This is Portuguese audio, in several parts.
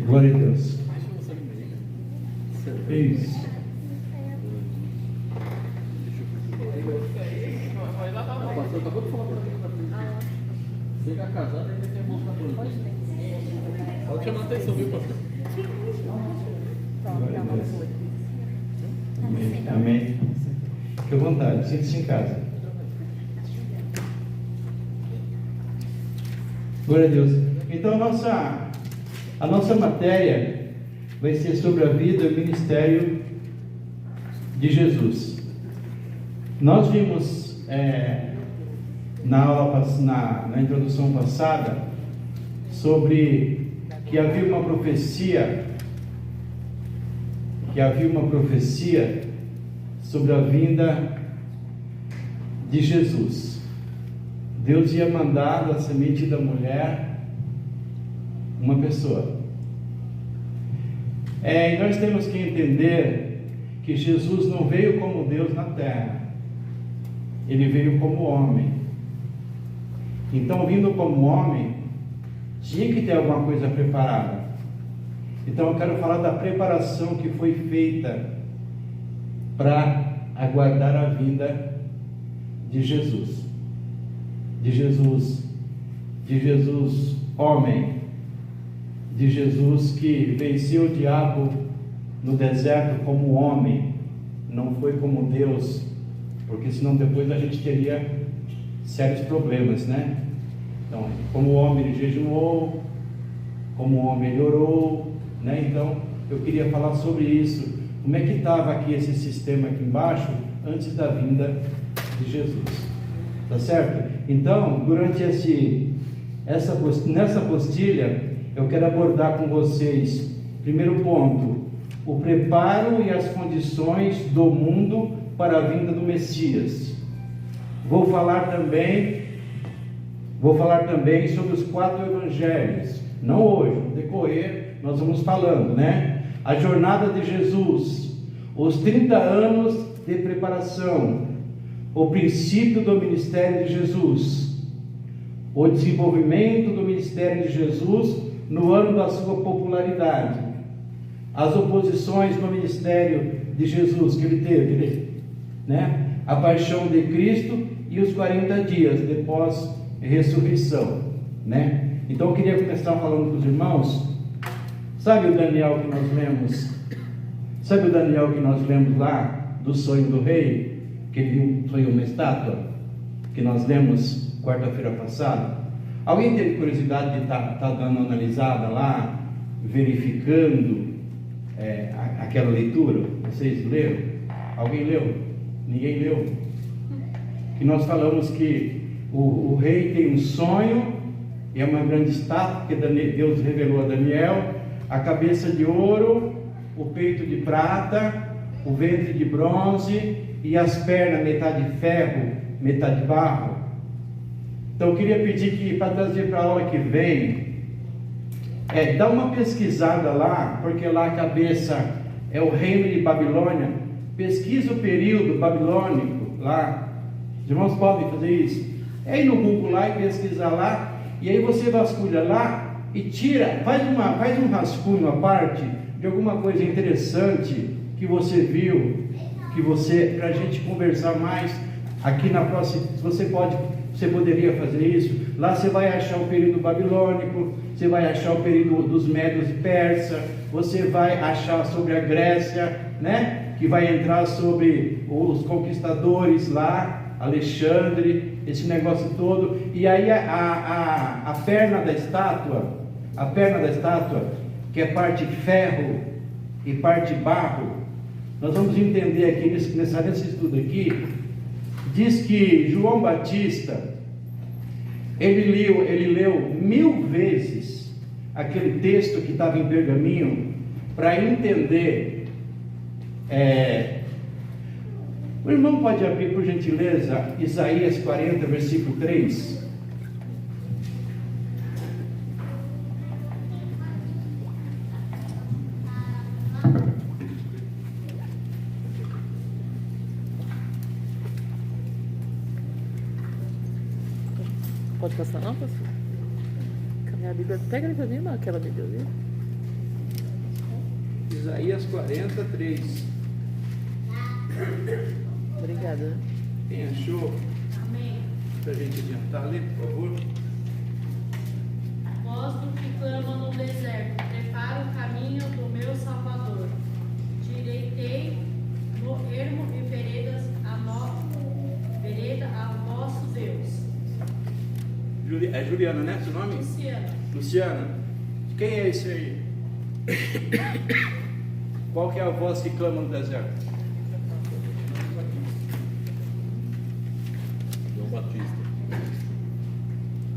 Glória a Deus. Isso. Você já casado ainda tem bolsa branca. Pode chamar a atenção, viu, pastor? Amém. Amém. Fique à vontade, sinta-se em casa. Glória a Deus. Então a nossa matéria vai ser sobre a vida e o ministério de Jesus. Nós vimos na introdução passada sobre que havia uma profecia sobre a vinda de Jesus. Deus ia mandar da semente da mulher uma pessoa. E nós temos que entender que Jesus não veio como Deus na terra, ele veio como homem. Então, vindo como homem, tinha que ter alguma coisa preparada. Então, eu quero falar da preparação que foi feita para aguardar a vinda de Jesus. De Jesus homem, de Jesus que venceu o diabo no deserto como homem, não foi como Deus, porque senão depois a gente teria sérios problemas, né? Então, como homem ele jejuou, como homem ele orou, né? Então, eu queria falar sobre isso. Como é que estava aqui esse sistema aqui embaixo antes da vinda de Jesus? Tá certo? Então, durante nessa apostila, eu quero abordar com vocês, primeiro ponto, o preparo e as condições do mundo para a vinda do Messias. Vou falar também sobre os 4 evangelhos. Não hoje, no decorrer, nós vamos falando, né? A jornada de Jesus, os 30 anos de preparação, o princípio do ministério de Jesus, o desenvolvimento do ministério de Jesus no ano da sua popularidade, as oposições no ministério de Jesus que ele teve, né? A paixão de Cristo e os 40 dias depois ressurreição, né? Então eu queria começar falando com os irmãos. Sabe o Daniel que nós lemos? Sabe o Daniel que nós lemos lá do sonho do rei? Que ele sonhou uma estátua, que nós lemos quarta-feira passada. Alguém teve curiosidade de estar dando uma analisada lá, verificando aquela leitura? Vocês leram? Alguém leu? Ninguém leu? Que nós falamos que o rei tem um sonho, e é uma grande estátua, que Deus revelou a Daniel, a cabeça de ouro, o peito de prata, o ventre de bronze, e as pernas, metade ferro, metade barro. Então eu queria pedir que, para trazer para a aula que vem, dá uma pesquisada lá, porque lá a cabeça é o reino de Babilônia. Pesquisa o período babilônico lá. Os irmãos podem fazer isso. É ir no Google lá e pesquisar lá, e aí você vasculha lá e tira, faz um rascunho à parte de alguma coisa interessante que você viu, para a gente conversar mais aqui na próxima. Você poderia fazer isso. Lá você vai achar o período babilônico, você vai achar o período dos Médios e Persa, você vai achar sobre a Grécia, né? Que vai entrar sobre os conquistadores lá, Alexandre, esse negócio todo. E aí a perna da estátua, que é parte ferro e parte barro, nós vamos entender aqui nesse estudo aqui. Diz que João Batista, ele leu 1000 vezes aquele texto que estava em pergaminho, para entender. O irmão pode abrir, por gentileza, Isaías 40, versículo 3. Pode passar não, pastor? Cadê a Bíblia? Pega ali pra mim, aquela Bíblia ali. Isaías 43. Obrigada. Quem achou? Amém. Para a gente adiantar, lê, por favor. Voz do que clama no deserto, prepara o caminho do meu Salvador. Direitei no ermo e vereda ao vosso Deus. É Juliana, né? Seu nome? Luciana. Luciana. Quem é esse aí? Qual que é a voz que clama no deserto? João Batista.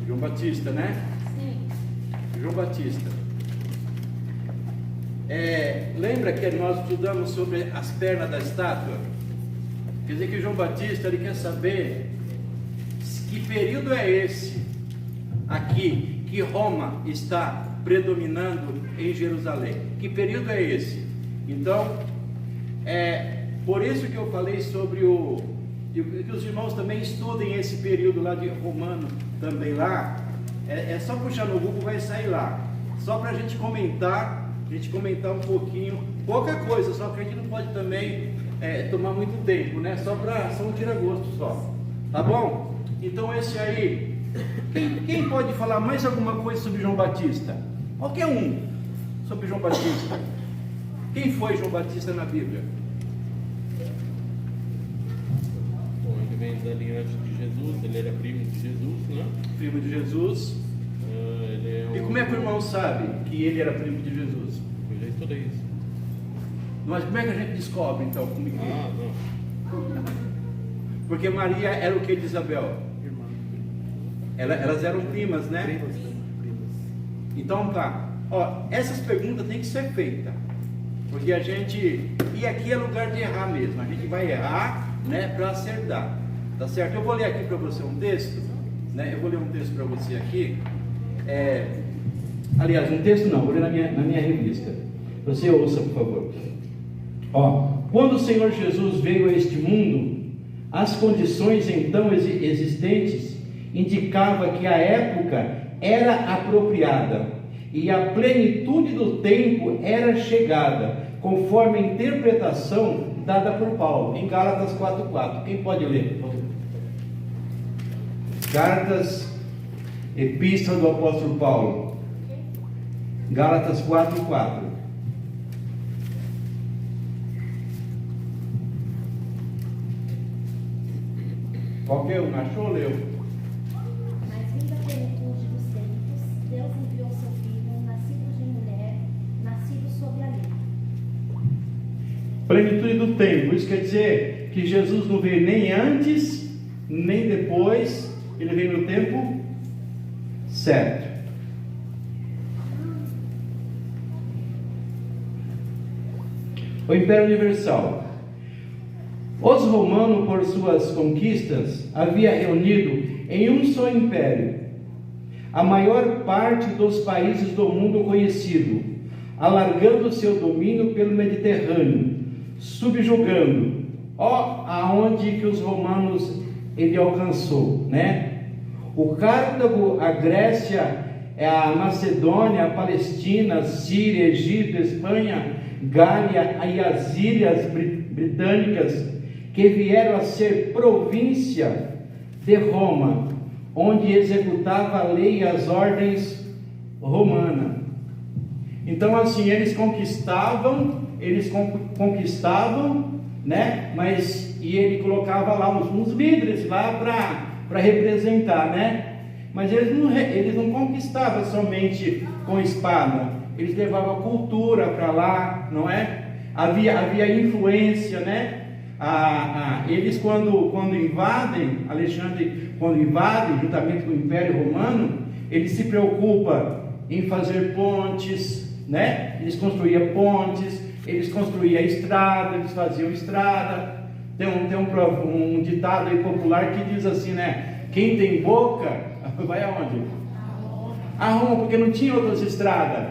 João Batista, né? Sim. João Batista. Lembra que nós estudamos sobre as pernas da estátua? Quer dizer que João Batista ele quer saber que período é esse aqui que Roma está predominando em Jerusalém. Que período é esse? Então, por isso que eu falei sobre que os irmãos também estudem esse período lá de romano também lá. É só puxar no Google, vai sair lá. Só para a gente comentar um pouquinho, pouca coisa, só que a gente não pode também tomar muito tempo, né? Só um tira-gosto só. Tá bom? Então esse aí, quem pode falar mais alguma coisa sobre João Batista? Qualquer um sobre João Batista. Quem foi João Batista na Bíblia? Bom, ele vem da linhagem de Jesus, ele era primo de Jesus, né? Primo de Jesus. E como é que o irmão sabe que ele era primo de Jesus? Eu já estudei isso. Mas como é que a gente descobre então? Não. Porque Maria era o que de Isabel? Irmã. Elas eram primas, né? Então tá. Essas perguntas têm que ser feitas. Porque a gente. E aqui é lugar de errar mesmo. A gente vai errar, né? Para acertar. Tá certo? Eu vou ler aqui para você um texto. Né? Eu vou ler um texto para você aqui. Aliás, um texto não, vou ler na minha revista. Você ouça, por favor. Quando o Senhor Jesus veio a este mundo, as condições então existentes indicavam que a época era apropriada e a plenitude do tempo era chegada, conforme a interpretação dada por Paulo, em Gálatas 4:4. Quem pode ler? Gálatas, Epístola do Apóstolo Paulo, Gálatas 4:4. Qualquer um achou, leu? Mas vindo a plenitude dos tempos, Deus enviou seu Filho, nascido de mulher, nascido sob a lei. Plenitude do tempo, isso quer dizer que Jesus não veio nem antes, nem depois, ele veio no tempo certo. O Império Universal. Os romanos, por suas conquistas, havia reunido em um só império a maior parte dos países do mundo conhecido, alargando seu domínio pelo Mediterrâneo, subjugando, aonde que os romanos ele alcançou, né? O Cartago, a Grécia, a Macedônia, a Palestina, a Síria, Egito, Espanha, Gália e as ilhas britânicas, que vieram a ser província de Roma, onde executava a lei e as ordens romanas. Então assim, eles conquistavam, né? E ele colocava lá uns líderes lá para representar, né? Mas eles não conquistavam somente com espada, eles levavam a cultura para lá, não é? Havia influência, né? Eles quando invadem, Alexandre, quando invadem juntamente com o Império Romano, ele se preocupa em fazer pontes, né? Eles construíam pontes, eles construíam estrada, eles faziam estrada. Tem um ditado aí popular que diz assim, né? Quem tem boca, vai aonde? A Roma, porque não tinha outras estradas,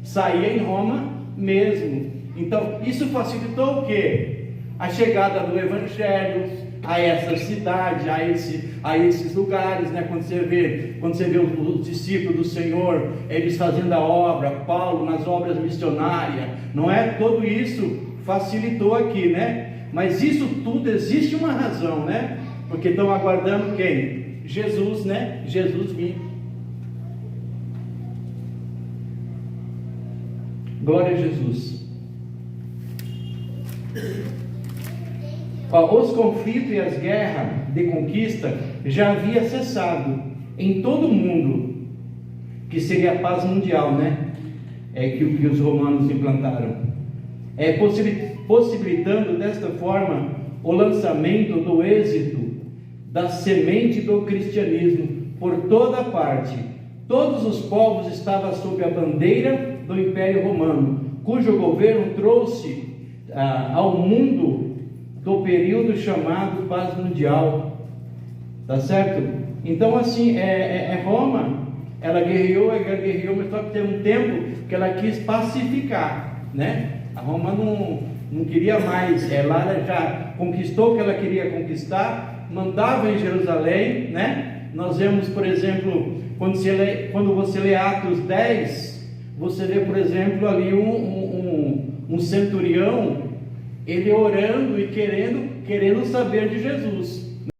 saía em Roma mesmo. Então, isso facilitou o quê? A chegada do Evangelho, a essa cidade, a esses lugares, né? Quando você vê os discípulos do Senhor, eles fazendo a obra, Paulo nas obras missionárias, não é? Tudo isso facilitou aqui, né? Mas isso tudo existe uma razão, né? Porque estão aguardando quem? Jesus, né? Jesus vir. Glória a Jesus. Os conflitos e as guerras de conquista já havia cessado em todo o mundo, que seria a paz mundial, né? Que os romanos implantaram, possibilitando desta forma o lançamento do êxito da semente do cristianismo por toda parte. Todos os povos estavam sob a bandeira do Império Romano, cujo governo trouxe ao mundo do período chamado paz mundial, tá certo? Então assim, Roma, ela guerreou, mas só que tem um tempo que ela quis pacificar, né? A Roma não queria mais, lá ela já conquistou o que ela queria conquistar, mandava em Jerusalém, né? Nós vemos, por exemplo, quando você lê Atos 10, você vê, por exemplo, ali um centurião, ele orando e querendo saber de Jesus.